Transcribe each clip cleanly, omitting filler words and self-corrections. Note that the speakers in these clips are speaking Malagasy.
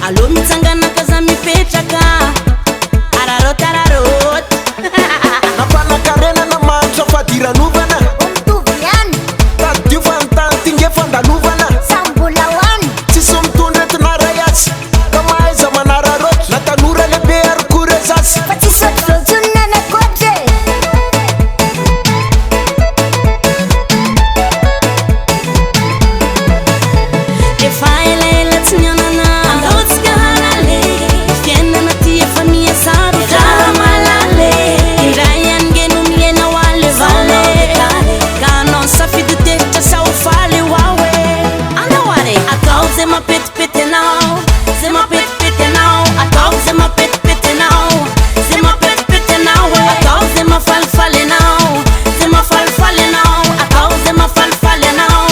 Alô mitsangana kaza mipetraka araroty araroty Napanakarena na mantra fadiranovana Mitovy tadio fanontany tinge fandalovana sambola hoany tsisy mitondra etinara yatsy ka mahaiza manararoty na tanora lehibe arokory azasy fa tsy sotrotsony nanakoatra efa elaela tsy nianana andaotsika harale fiainana ty efa miasaro raha malale indray angeno miaina ho ale vale ka anao safidy tevitra sa ho faly hoawe andao are atao zay mapetipety anao zay mapetipety anao atao zay mapetipety anao zay mapetipety anao atao zay mafalifaly anao zay mafalifaly anao atao zay mafalifaly anao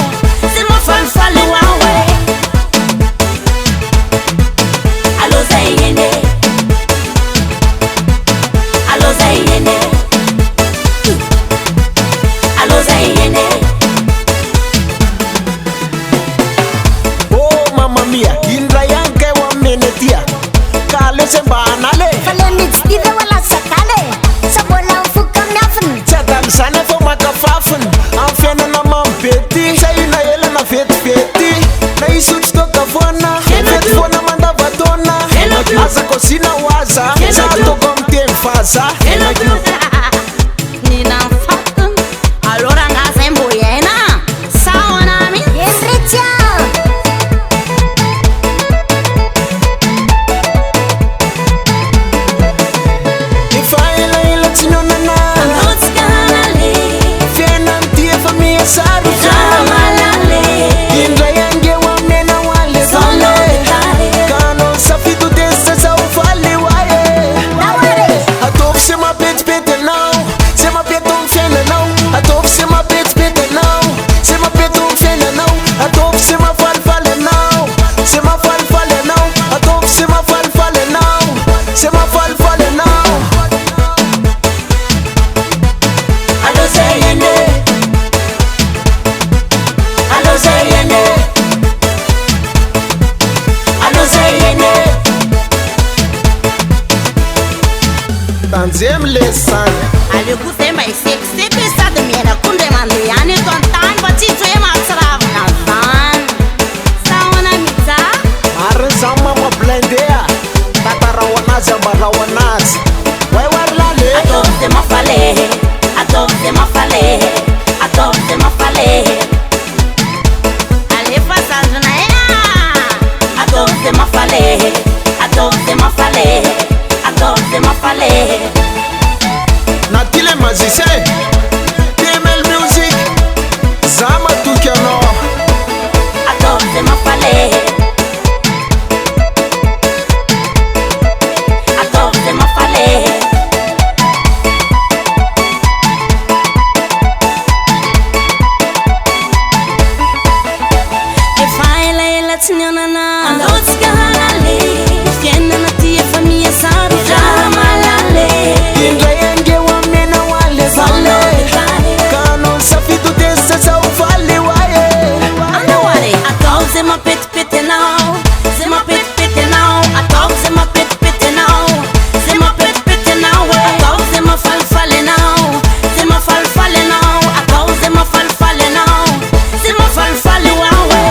zay mafalifaly hoawe Alô Zaiene, alô Zaiene, alô Zaiene. oh mamma mia indray any ka eo amene tia ka lese mba anale fa le mitsidira wala sakale sa mbola mifoka miafiny tsy adany zany efa makafafiny amin'ny fiainana mamy be ty saina elana vetivety na isotry toka foana vety foana mandavatona aza kosina ho aza za atoko amin'ny teny vaza Nina fatun, allora ngasa imboyena, sawa nami. endretia efa elaela tsy nionana Andotsika halale, fiainany ty efa miasaro raha malale, indray angeo amena ho ale solo vale dekare. ka anao safidy tezitra sa ho faly hoae naware ataovy se mapetipety anao se mapety amin'ny fiainanao ataovy se mapetipety anao se mapety amin'ny fiainanao ataovy se mafalifaly anao se mafalifaly anao ataovy se mafalifaly anao se mafalifaly anao Alô Zaiene, alô Zaiene, alô Zaiene. tanjemy lesany Aleko semba isekiseko sady miarakondray mandeha any eto an-tany fa tsy hoe mahatsiravina zany sahoana miza mariny zany mamablindea tatarao anazy ambarao anazy way oary lale ataovy zay mafalehe ataovy zay mafalehe ataovy zay mafalehe alefa zazona ea ataovy zay mafalehe ataovy zay mafalehe ataovy zay mafalehe na ty le magicien TML music za matoky anao ataovy zay mafalehe ataovy zay mafalehe efa elaela tsy nianana andaotsika halale fiainana ty efa miasaro raha malale indray angeo amena ho ale vale ka anao safidy tezitra sa ho faly hoae andao are atao zay mapetipety anao zay mapetipety anao atao zay mapetipety anao zay mapetipety anao atao zay mafalifaly anao zay mafalifaly anao atao zay mafalifaly anao zay mafalifaly hoawe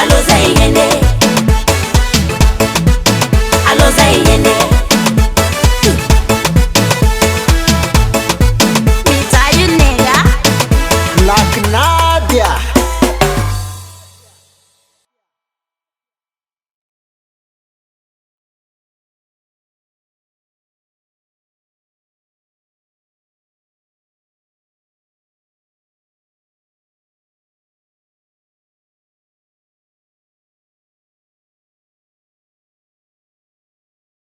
Alô Zaiene,